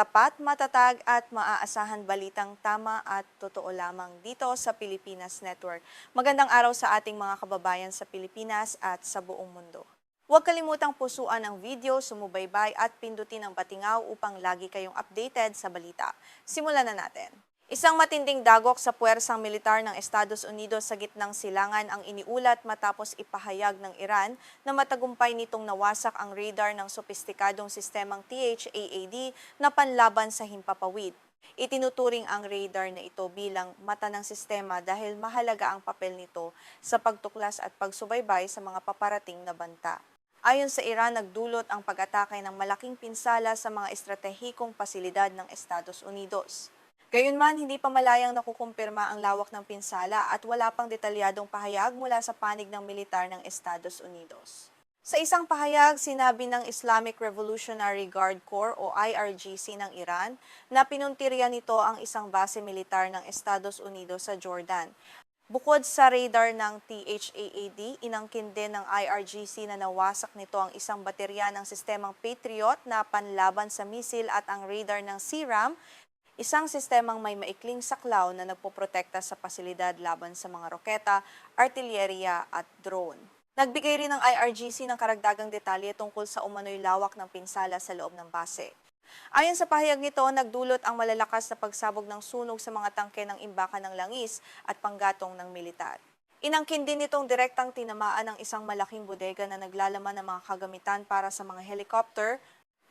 Tapat, matatag at maaasahan balitang tama at totoo lamang dito sa Pilipinas Network. Magandang araw sa ating mga kababayan sa Pilipinas at sa buong mundo. Huwag kalimutang pusuan ang video, sumubaybay at pindutin ang batingaw upang lagi kayong updated sa balita. Simulan na natin. Isang matinding dagok sa puwersang militar ng Estados Unidos sa gitnang silangan ang iniulat matapos ipahayag ng Iran na matagumpay nitong nawasak ang radar ng sopistikadong sistemang THAAD na panlaban sa himpapawid. Itinuturing ang radar na ito bilang mata ng sistema dahil mahalaga ang papel nito sa pagtuklas at pagsubaybay sa mga paparating na banta. Ayon sa Iran, nagdulot ang pag-atake ng malaking pinsala sa mga estratehikong pasilidad ng Estados Unidos. Gayunman, hindi pa malayang nakukumpirma ang lawak ng pinsala at wala pang detalyadong pahayag mula sa panig ng militar ng Estados Unidos. Sa isang pahayag, sinabi ng Islamic Revolutionary Guard Corps o IRGC ng Iran na pinuntirya nito ang isang base militar ng Estados Unidos sa Jordan. Bukod sa radar ng THAAD, inangkin din ng IRGC na nawasak nito ang isang baterya ng sistemang Patriot na panlaban sa misil at ang radar ng CRAM, isang sistemang may maikling saklaw na nagpoprotekta sa pasilidad laban sa mga roketa, artilyeriya at drone. Nagbigay rin ng IRGC ng karagdagang detalye tungkol sa umano'y lawak ng pinsala sa loob ng base. Ayon sa pahayag nito, nagdulot ang malalakas na pagsabog ng sunog sa mga tangke ng imbakan ng langis at panggatong ng militar. Inangkin din nitong direktang tinamaan ng isang malaking bodega na naglalaman ng mga kagamitan para sa mga helicopter.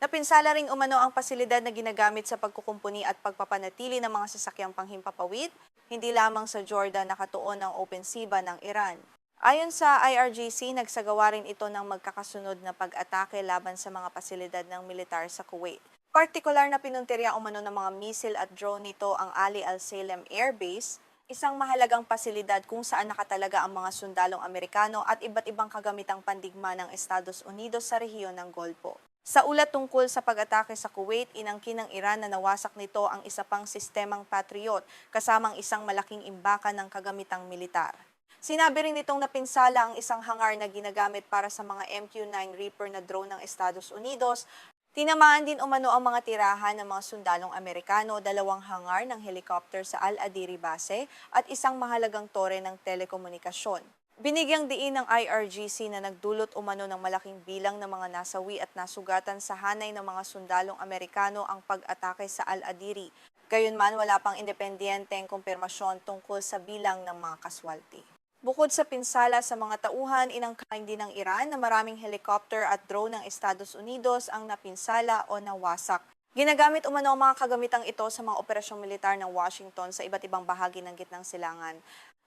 Napinsala ring umano ang pasilidad na ginagamit sa pagkukumpuni at pagpapanatili ng mga sasakyang panghimpapawid, hindi lamang sa Jordan nakatuon ang opensiba ng Iran. Ayon sa IRGC, nagsagawa rin ito ng magkakasunod na pag-atake laban sa mga pasilidad ng militar sa Kuwait. Partikular na pinuntirya umano ng mga misil at drone nito ang Ali Al-Salem Air Base, isang mahalagang pasilidad kung saan nakatalaga ang mga sundalong Amerikano at iba't ibang kagamitang pandigma ng Estados Unidos sa rehiyon ng Golpo. Sa ulat tungkol sa pag-atake sa Kuwait, inangkin ng Iran na nawasak nito ang isa pang sistemang Patriot kasamang isang malaking imbakan ng kagamitang militar. Sinabi rin nitong napinsala ang isang hangar na ginagamit para sa mga MQ-9 Reaper na drone ng Estados Unidos. Tinamaan din umano ang mga tirahan ng mga sundalong Amerikano, dalawang hangar ng helicopter sa Al-Adiri Base at isang mahalagang tore ng telekomunikasyon. Binigyang diin ng IRGC na nagdulot umano ng malaking bilang ng mga nasawi at nasugatan sa hanay ng mga sundalong Amerikano ang pag-atake sa Al-Adiri. Gayunman, wala pang independiyenteng kumpirmasyon tungkol sa bilang ng mga kaswalti. Bukod sa pinsala sa mga tauhan, inangkin din ng Iran na maraming helicopter at drone ng Estados Unidos ang napinsala o nawasak. Ginagamit umano ang mga kagamitang ito sa mga operasyong militar ng Washington sa iba't ibang bahagi ng gitnang silangan.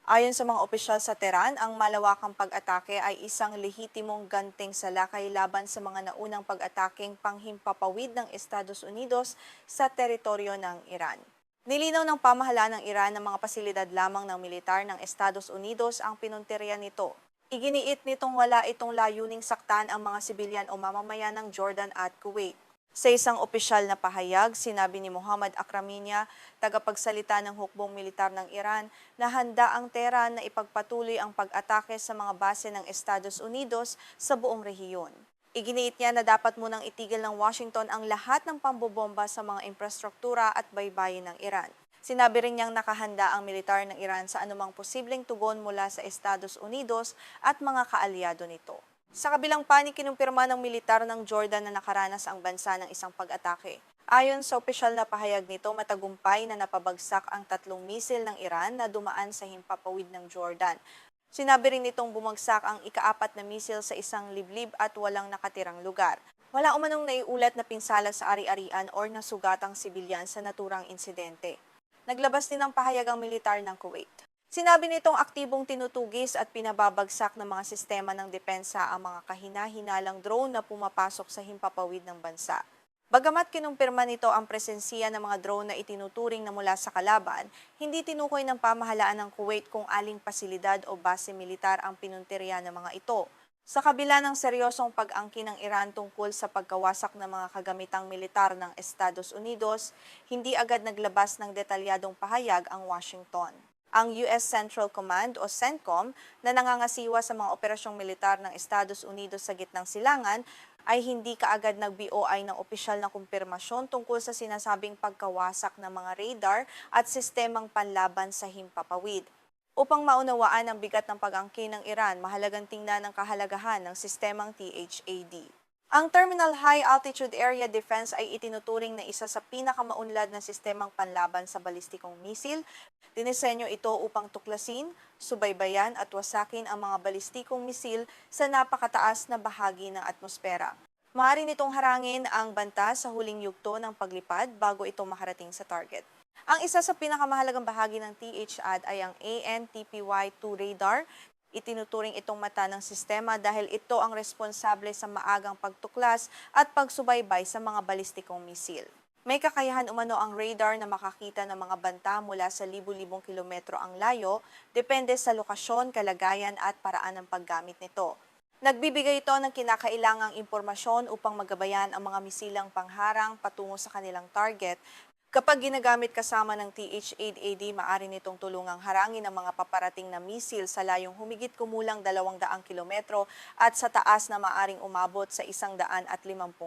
Ayon sa mga opisyal sa Tehran, ang malawakang pag-atake ay isang lehitimong ganting salakay laban sa mga naunang pag-ataking panghimpapawid ng Estados Unidos sa teritoryo ng Iran. Nilinaw ng pamahalaan ng Iran na mga pasilidad lamang ng militar ng Estados Unidos ang pinuntirya nito. Iginiit nitong wala itong layuning saktan ang mga sibilyan o mamamayan ng Jordan at Kuwait. Sa isang opisyal na pahayag, sinabi ni Mohammad Akraminia, tagapagsalita ng hukbong militar ng Iran, na handa ang Tehran na ipagpatuloy ang pag-atake sa mga base ng Estados Unidos sa buong rehiyon. Iginiit niya na dapat munang itigil ng Washington ang lahat ng pambobomba sa mga infrastruktura at baybayin ng Iran. Sinabi rin niyang nakahanda ang militar ng Iran sa anumang posibleng tugon mula sa Estados Unidos at mga kaalyado nito. Sa kabilang panig, kinumpirma ng militar ng Jordan na nakaranas ang bansa ng isang pag-atake. Ayon sa opisyal na pahayag nito, matagumpay na napabagsak ang 3 misil ng Iran na dumaan sa himpapawid ng Jordan. Sinabi rin nitong bumagsak ang ika-4 na misil sa isang liblib at walang nakatirang lugar. Wala umanong naiulat na pinsala sa ari-arian o nasugatang sibilyan sa naturang insidente. Naglabas din ng pahayag ang militar ng Kuwait. Sinabi nitong aktibong tinutugis at pinababagsak ng mga sistema ng depensa ang mga kahina-hinalang drone na pumapasok sa himpapawid ng bansa. Bagamat kinumpirma nito ang presensiya ng mga drone na itinuturing na mula sa kalaban, hindi tinukoy ng pamahalaan ng Kuwait kung aling pasilidad o base militar ang pinuntirya ng mga ito. Sa kabila ng seryosong pag-angkin ng Iran tungkol sa pagkawasak ng mga kagamitang militar ng Estados Unidos, hindi agad naglabas ng detalyadong pahayag ang Washington. Ang US Central Command o CENTCOM na nangangasiwa sa mga operasyong militar ng Estados Unidos sa gitnang silangan ay hindi kaagad nag-BOI ng opisyal na kumpirmasyon tungkol sa sinasabing pagkawasak ng mga radar at sistemang panlaban sa himpapawid. Upang maunawaan ang bigat ng pag-angkin ng Iran, mahalagang tingnan ang kahalagahan ng sistemang THAD. Ang Terminal High Altitude Area Defense ay itinuturing na isa sa pinakamaunlad na sistemang panlaban sa balistikong misil. Dinisenyo ito upang tuklasin, subaybayan at wasakin ang mga balistikong misil sa napakataas na bahagi ng atmosfera. Maaari nitong harangin ang banta sa huling yugto ng paglipad bago ito makarating sa target. Ang isa sa pinakamahalagang bahagi ng THAD ay ang ANTPY-2 radar. Itinuturing itong mata ng sistema dahil ito ang responsable sa maagang pagtuklas at pagsubaybay sa mga balistikong misil. May kakayahan umano ang radar na makakita ng mga banta mula sa libu-libong kilometro ang layo, depende sa lokasyon, kalagayan at paraan ng paggamit nito. Nagbibigay ito ng kinakailangang impormasyon upang magabayan ang mga misilang pangharang patungo sa kanilang target. Kapag ginagamit kasama ng THAD, maaari nitong tulungang harangin ang mga paparating na misil sa layong humigit kumulang 200 kilometro at sa taas na maaring umabot sa 150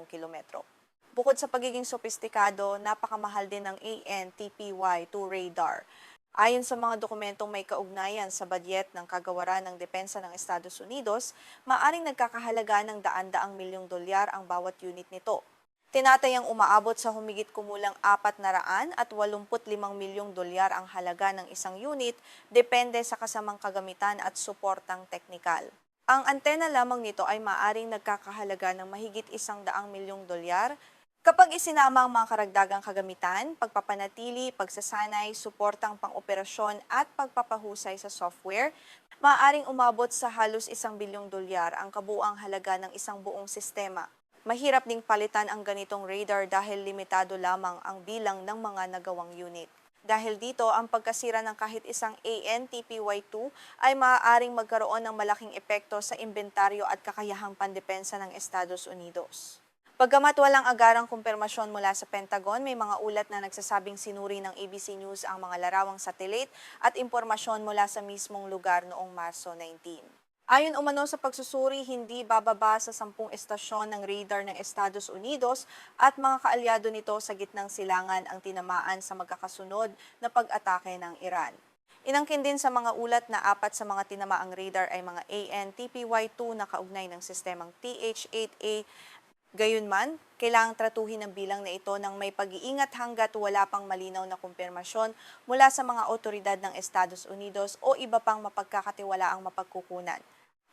kilometro. Bukod sa pagiging sopistikado, napakamahal din ng ANTPY-2 radar. Ayon sa mga dokumentong may kaugnayan sa badyet ng kagawaran ng depensa ng Estados Unidos, maaring nagkakahalaga ng daan-daang milyong dolyar ang bawat unit nito. Tinatayang umaabot sa humigit kumulang 485 milyong dolyar ang halaga ng isang unit, depende sa kasamang kagamitan at suportang teknikal. Ang antena lamang nito ay maaring nagkakahalaga ng mahigit 100 milyong dolyar. Kapag isinama ang mga karagdagang kagamitan, pagpapanatili, pagsasanay, suportang pang-operasyon at pagpapahusay sa software, maaaring umabot sa halos 1 bilyong dolyar ang kabuuang halaga ng isang buong sistema. Mahirap ding palitan ang ganitong radar dahil limitado lamang ang bilang ng mga nagawang unit. Dahil dito, ang pagkasira ng kahit isang ANTPY-2 ay maaaring magkaroon ng malaking epekto sa inventaryo at kakayahang pandepensa ng Estados Unidos. Bagamat walang agarang kumpirmasyon mula sa Pentagon, may mga ulat na nagsasabing sinuri ng ABC News ang mga larawang satellite at impormasyon mula sa mismong lugar noong Marso 19. Ayon umano sa pagsusuri, hindi bababa sa 10 estasyon ng radar ng Estados Unidos at mga kaalyado nito sa gitnang silangan ang tinamaan sa magkakasunod na pag-atake ng Iran. Inangkin din sa mga ulat na 4 sa mga tinamaang radar ay mga ANTPY-2 na kaugnay ng sistemang TH-8A. Gayunman, kailangang tratuhin ang bilang na ito ng may pag-iingat hanggat wala pang malinaw na kumpirmasyon mula sa mga otoridad ng Estados Unidos o iba pang mapagkakatiwalaang mapagkukunan.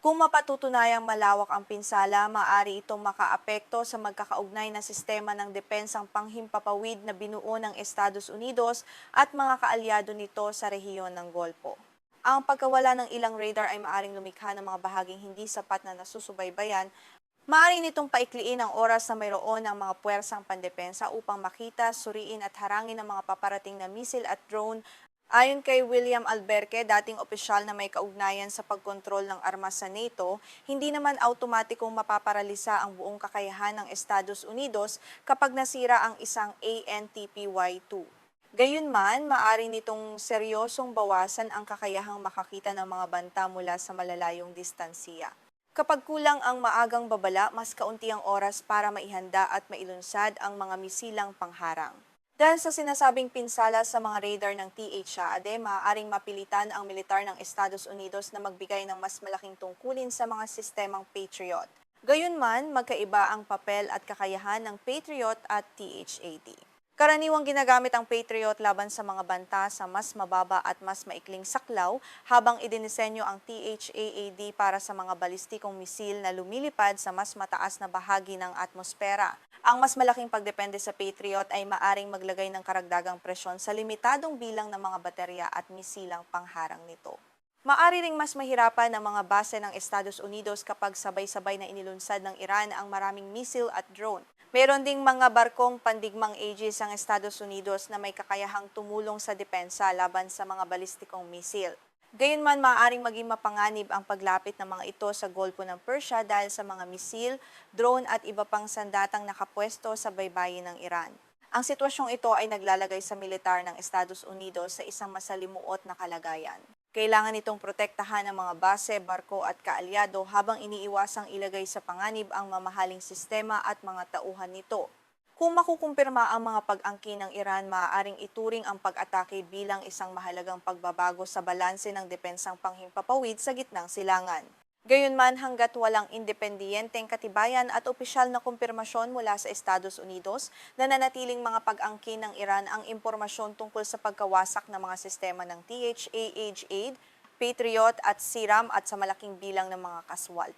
Kung mapatutunayang malawak ang pinsala, maaari itong makaapekto sa magkakaugnay na sistema ng depensang panghimpapawid na binuo ng Estados Unidos at mga kaalyado nito sa rehiyon ng Golpo. Ang pagkawala ng ilang radar ay maaring lumikha ng mga bahaging hindi sapat na nasusubaybayan. Maaari nitong paikliin ang oras na mayroon ng mga puwersang pandepensa upang makita, suriin at harangin ang mga paparating na misil at drone. Ayon kay William Alberque, dating opisyal na may kaugnayan sa pagkontrol ng armas sa NATO, hindi naman automatikong mapaparalisa ang buong kakayahan ng Estados Unidos kapag nasira ang isang ANTPY-2. Gayunman, maaari nitong seryosong bawasan ang kakayahang makakita ng mga banta mula sa malalayong distansiya. Kapag kulang ang maagang babala, mas kaunti ang oras para maihanda at mailunsad ang mga misilang pangharang. Dahil sa sinasabing pinsala sa mga radar ng THAAD, maaaring mapilitan ang militar ng Estados Unidos na magbigay ng mas malaking tungkulin sa mga sistemang Patriot. Gayunman, magkaiba ang papel at kakayahan ng Patriot at THAAD. Karaniwang ginagamit ang Patriot laban sa mga banta sa mas mababa at mas maikling saklaw, habang idinisenyo ang THAAD para sa mga balistikong misil na lumilipad sa mas mataas na bahagi ng atmosfera. Ang mas malaking pagdepende sa Patriot ay maaring maglagay ng karagdagang presyon sa limitadong bilang ng mga baterya at misilang pangharang nito. Maaari ring mas mahirapan ng mga base ng Estados Unidos kapag sabay-sabay na inilunsad ng Iran ang maraming misil at drone. Meron ding mga barkong pandigmang Aegis ang Estados Unidos na may kakayahang tumulong sa depensa laban sa mga balistikong misil. Gayunman, maaaring maging mapanganib ang paglapit ng mga ito sa Golpo ng Persia dahil sa mga misil, drone at iba pang sandatang nakapwesto sa baybayin ng Iran. Ang sitwasyong ito ay naglalagay sa militar ng Estados Unidos sa isang masalimuot na kalagayan. Kailangan itong protektahan ng mga base, barko at kaalyado habang iniiwasang ilagay sa panganib ang mamahaling sistema at mga tauhan nito. Kung makukumpirma ang mga pag-angkin ng Iran, maaaring ituring ang pag-atake bilang isang mahalagang pagbabago sa balanse ng depensang panghimpapawid sa gitnang silangan. Gayunman, hanggat walang independiyenteng katibayan at opisyal na kumpirmasyon mula sa Estados Unidos, nananatiling mga pag-angkin ng Iran ang impormasyon tungkol sa pagkawasak ng mga sistema ng THAAD, Patriot at SIRAM at sa malaking bilang ng mga kaswal.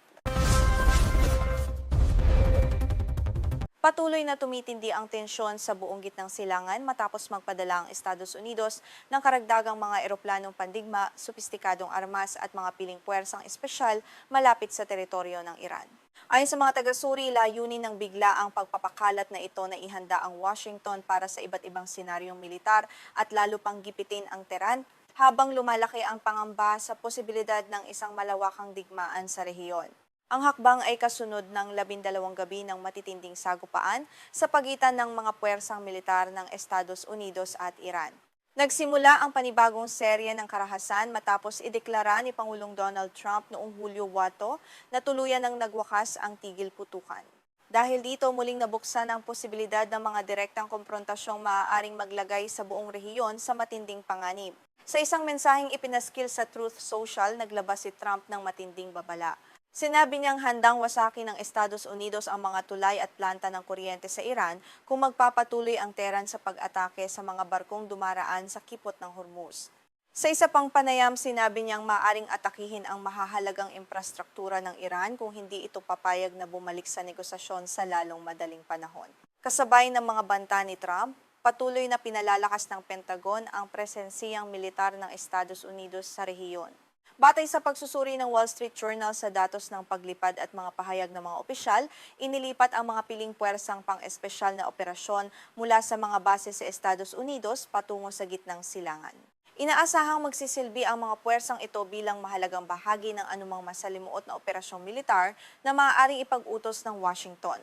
Patuloy na tumitindi ang tensyon sa buong gitnang silangan matapos magpadala ang Estados Unidos ng karagdagang mga eroplanong pandigma, sopistikadong armas at mga piling puwersang espesyal malapit sa teritoryo ng Iran. Ayon sa mga taga-suri, layunin ng bigla ang pagpapakalat na ito na ihanda ang Washington para sa iba't ibang senaryong militar at lalo pang gipitin ang Tehran habang lumalaki ang pangamba sa posibilidad ng isang malawakang digmaan sa rehiyon. Ang hakbang ay kasunod ng 12 gabi ng matitinding sagupaan sa pagitan ng mga puwersang militar ng Estados Unidos at Iran. Nagsimula ang panibagong serye ng karahasan matapos ideklara ni Pangulong Donald Trump noong Hulyo 8 na tuluyan ng nagwakas ang tigil putukan. Dahil dito, muling nabuksan ang posibilidad ng mga direktang komprontasyong maaaring maglagay sa buong rehiyon sa matinding panganib. Sa isang mensaheng ipinaskil sa Truth Social, naglabas si Trump ng matinding babala. Sinabi niyang handang wasakin ng Estados Unidos ang mga tulay at planta ng kuryente sa Iran kung magpapatuloy ang Tehran sa pag-atake sa mga barkong dumaraan sa kipot ng Hormuz. Sa isa pang panayam, sinabi niyang maaring atakihin ang mahahalagang infrastruktura ng Iran kung hindi ito papayag na bumalik sa negosasyon sa lalong madaling panahon. Kasabay ng mga banta ni Trump, patuloy na pinalalakas ng Pentagon ang presensiyang militar ng Estados Unidos sa rehiyon. Batay sa pagsusuri ng Wall Street Journal sa datos ng paglipad at mga pahayag ng mga opisyal, inilipat ang mga piling puwersang pang-espesyal na operasyon mula sa mga base sa Estados Unidos patungo sa gitnang silangan. Inaasahang magsisilbi ang mga puwersang ito bilang mahalagang bahagi ng anumang masalimuot na operasyong militar na maaaring ipag-utos ng Washington.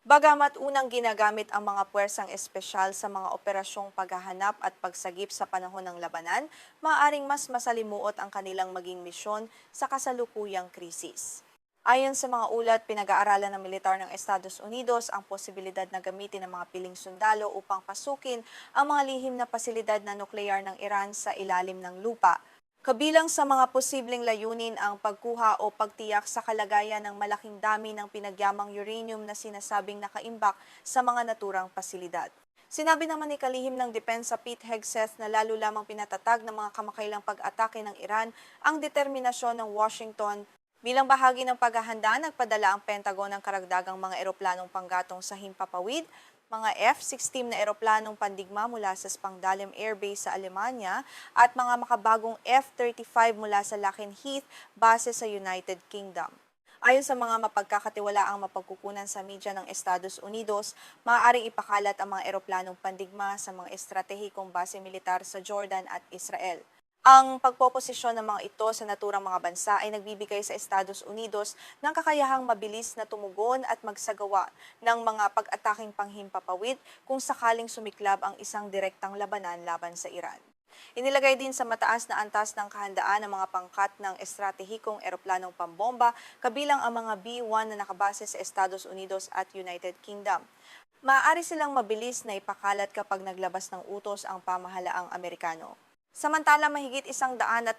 Bagamat unang ginagamit ang mga puwersang espesyal sa mga operasyong paghahanap at pagsagip sa panahon ng labanan, maaaring mas masalimuot ang kanilang maging misyon sa kasalukuyang krisis. Ayon sa mga ulat, pinag-aaralan ng militar ng Estados Unidos ang posibilidad na gamitin ng mga piling sundalo upang pasukin ang mga lihim na pasilidad na nuklear ng Iran sa ilalim ng lupa. Kabilang sa mga posibleng layunin ang pagkuha o pagtiyak sa kalagayan ng malaking dami ng pinagyamang uranium na sinasabing nakaimbak sa mga naturang pasilidad. Sinabi naman ni kalihim ng Depensa Pete Hegseth na lalo lamang pinatatag ng mga kamakailang pag-atake ng Iran ang determinasyon ng Washington. Bilang bahagi ng paghahanda, nagpadala ang Pentagon ng karagdagang mga eroplanong panggatong sa himpapawid, mga F-16 na eroplanong pandigma mula sa Spangdahlem Air Base sa Alemanya at mga makabagong F-35 mula sa Laken Heath base sa United Kingdom. Ayon sa mga mapagkakatiwalaang mapagkukunan sa media ng Estados Unidos, maaaring ipakalat ang mga eroplanong pandigma sa mga estratehikong base militar sa Jordan at Israel. Ang pagpoposisyon ng mga ito sa naturang mga bansa ay nagbibigay sa Estados Unidos ng kakayahang mabilis na tumugon at magsagawa ng mga pag-ataking panghimpapawid kung sakaling sumiklab ang isang direktang labanan laban sa Iran. Inilagay din sa mataas na antas ng kahandaan ng mga pangkat ng estratehikong eroplanong pambomba kabilang ang mga B-1 na nakabase sa Estados Unidos at United Kingdom. Maaari silang mabilis na ipakalat kapag naglabas ng utos ang pamahalaang Amerikano. Samantala, mahigit 150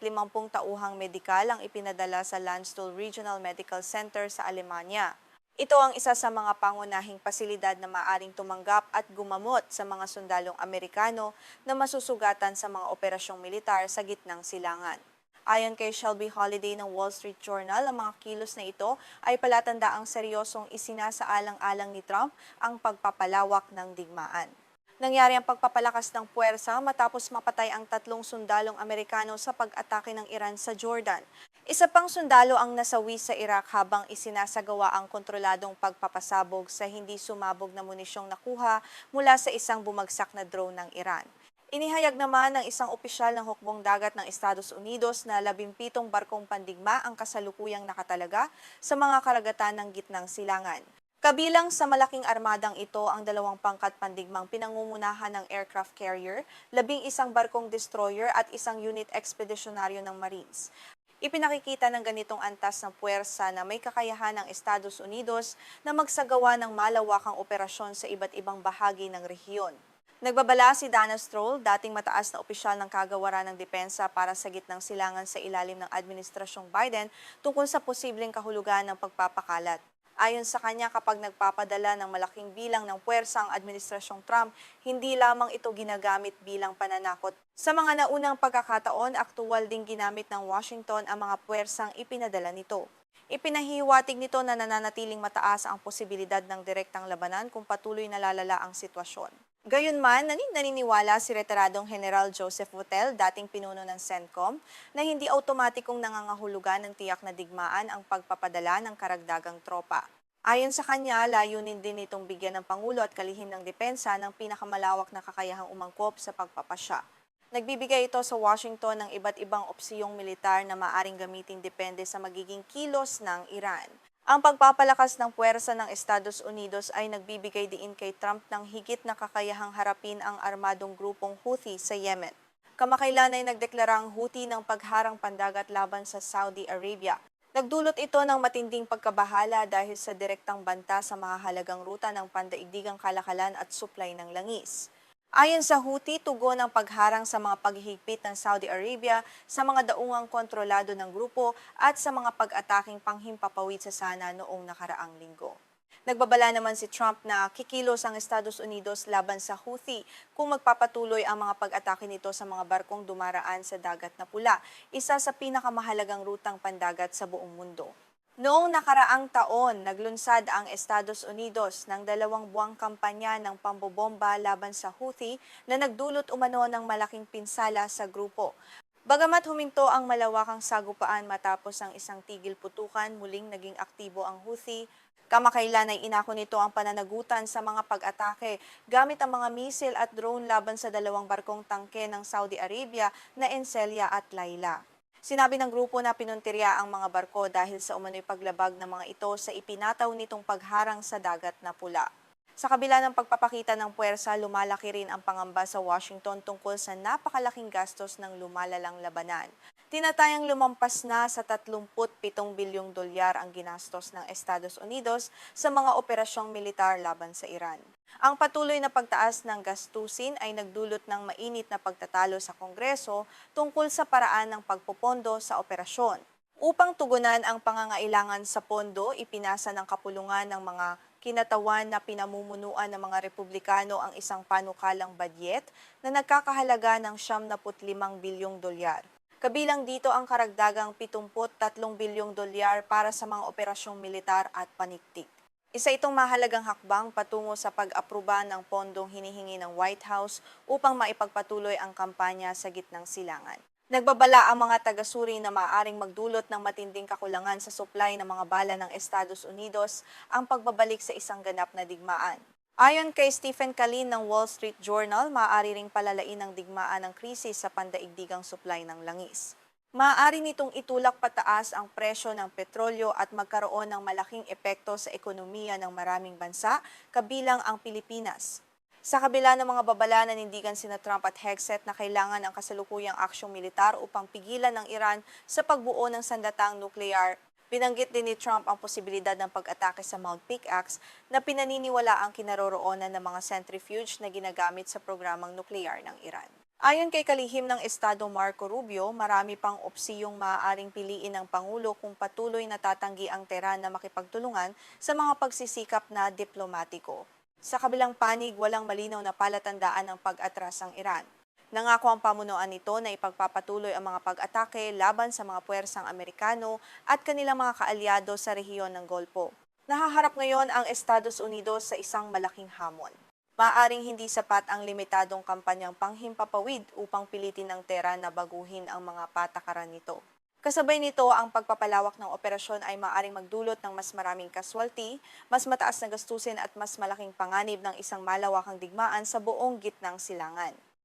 tauhang medikal ang ipinadala sa Landstuhl Regional Medical Center sa Alemanya. Ito ang isa sa mga pangunahing pasilidad na maaaring tumanggap at gumamot sa mga sundalong Amerikano na masusugatan sa mga operasyong militar sa gitnang silangan. Ayon kay Shelby Holiday ng Wall Street Journal, ang mga kilos na ito ay palatandaang seryosong isinasaalang-alang ni Trump ang pagpapalawak ng digmaan. Nangyari ang pagpapalakas ng puwersa matapos mapatay ang 3 sundalong Amerikano sa pag-atake ng Iran sa Jordan. Isa pang sundalo ang nasawi sa Iraq habang isinasagawa ang kontroladong pagpapasabog sa hindi sumabog na munisyong nakuha mula sa isang bumagsak na drone ng Iran. Inihayag naman ng isang opisyal ng hukbong dagat ng Estados Unidos na 17 barkong pandigma ang kasalukuyang nakatalaga sa mga karagatan ng gitnang silangan. Kabilang sa malaking armadang ito ang dalawang pangkat pandigmang pinangungunahan ng aircraft carrier, 11 barkong destroyer at isang unit ekspedisyonaryo ng Marines. Ipinakikita ng ganitong antas ng puwersa na may kakayahan ng Estados Unidos na magsagawa ng malawakang operasyon sa iba't ibang bahagi ng rehiyon. Nagbabala si Dana Stroll, dating mataas na opisyal ng kagawaran ng depensa para sa gitnang silangan sa ilalim ng Administrasyong Biden tungkol sa posibleng kahulugan ng pagpapakalat. Ayon sa kanya, kapag nagpapadala ng malaking bilang ng puwersa ang Administrasyong Trump, hindi lamang ito ginagamit bilang pananakot. Sa mga naunang pagkakataon, aktuwal ding ginamit ng Washington ang mga puwersang ipinadala nito. Ipinahiwatig nito na nananatiling mataas ang posibilidad ng direktang labanan kung patuloy na lalala ang sitwasyon. Gayunman, naniniwala si retiradong General Joseph Votel, dating pinuno ng CENTCOM, na hindi automatikong nangangahulugan ng tiyak na digmaan ang pagpapadala ng karagdagang tropa. Ayon sa kanya, layunin din itong bigyan ng Pangulo at kalihim ng depensa ng pinakamalawak na kakayahang umangkop sa pagpapasya. Nagbibigay ito sa Washington ng iba't ibang opsiyong militar na maaring gamitin depende sa magiging kilos ng Iran. Ang pagpapalakas ng puwersa ng Estados Unidos ay nagbibigay diin kay Trump ng higit na kakayahang harapin ang armadong grupong Houthi sa Yemen. Kamakailan ay nagdeklara ang Houthi ng pagharang pandagat laban sa Saudi Arabia. Nagdulot ito ng matinding pagkabahala dahil sa direktang banta sa mahahalagang ruta ng pandaigdigang kalakalan at supply ng langis. Ayon sa Houthi, tugon ang pagharang sa mga paghihigpit ng Saudi Arabia sa mga daungang kontrolado ng grupo at sa mga pag-ataking panghimpapawid sa sana noong nakaraang linggo. Nagbabala naman si Trump na kikilos ang Estados Unidos laban sa Houthi kung magpapatuloy ang mga pag-atake nito sa mga barkong dumaraan sa Dagat na Pula, isa sa pinakamahalagang rutang pandagat sa buong mundo. Noong nakaraang taon, naglunsad ang Estados Unidos ng 2 buwang kampanya ng pambobomba laban sa Houthi na nagdulot umano ng malaking pinsala sa grupo. Bagamat huminto ang malawakang sagupaan matapos ang isang tigil putukan, muling naging aktibo ang Houthi. Kamakailan ay inako nito ang pananagutan sa mga pag-atake gamit ang mga misil at drone laban sa 2 barkong tangke ng Saudi Arabia na Encelia at Laila. Sinabi ng grupo na pinuntirya ang mga barko dahil sa umano'y paglabag ng mga ito sa ipinataw nitong pagharang sa Dagat na Pula. Sa kabila ng pagpapakita ng puwersa, lumalaki rin ang pangamba sa Washington tungkol sa napakalaking gastos ng lumalalang labanan. Tinatayang lumampas na sa 37 bilyong dolyar ang ginastos ng Estados Unidos sa mga operasyong militar laban sa Iran. Ang patuloy na pagtaas ng gastusin ay nagdulot ng mainit na pagtatalo sa Kongreso tungkol sa paraan ng pagpopondo sa operasyon. Upang tugunan ang pangangailangan sa pondo, ipinasa ng kapulungan ng mga kinatawan na pinamumunuan ng mga Republikano ang isang panukalang badyet na nagkakahalaga ng 75 bilyong dolyar. Kabilang dito ang karagdagang 73 bilyong dolyar para sa mga operasyong militar at paniktik. Isa itong mahalagang hakbang patungo sa pag-aproba ng pondong hinihingi ng White House upang maipagpatuloy ang kampanya sa gitnang silangan. Nagbabala ang mga taga-suri na maaaring magdulot ng matinding kakulangan sa supply ng mga bala ng Estados Unidos ang pagbabalik sa isang ganap na digmaan. Ayon kay Stephen Kalin ng Wall Street Journal, maaari ring palalain ang digmaan ng krisis sa pandaigdigang supply ng langis. Maaari nitong itulak pataas ang presyo ng petrolyo at magkaroon ng malaking epekto sa ekonomiya ng maraming bansa, kabilang ang Pilipinas. Sa kabila ng mga babala, nanindigan sina Trump at Hegseth na kailangan ang kasalukuyang aksyong militar upang pigilan ng Iran sa pagbuo ng sandatang nuklear. Binanggit din ni Trump ang posibilidad ng pag-atake sa Mount Pickaxe na pinaniniwala ang kinaroroonan ng mga centrifuge na ginagamit sa programang nuklear ng Iran. Ayon kay kalihim ng Estado Marco Rubio, marami pang opsiyong maaaring piliin ng Pangulo kung patuloy natatanggi ang Tehran na makipagtulungan sa mga pagsisikap na diplomatiko. Sa kabilang panig, walang malinaw na palatandaan ng pag-atras ang Iran. Nangako ang pamunuan nito na ipagpapatuloy ang mga pag-atake laban sa mga puwersang Amerikano at kanilang mga kaalyado sa rehiyon ng Golpo. Nahaharap ngayon ang Estados Unidos sa isang malaking hamon. Maaring hindi sapat ang limitadong kampanyang panghimpapawid upang pilitin ng Tehran na baguhin ang mga patakaran nito. Kasabay nito, ang pagpapalawak ng operasyon ay maaaring magdulot ng mas maraming casualty, mas mataas na gastusin at mas malaking panganib ng isang malawakang digmaan sa buong gitnang silangan.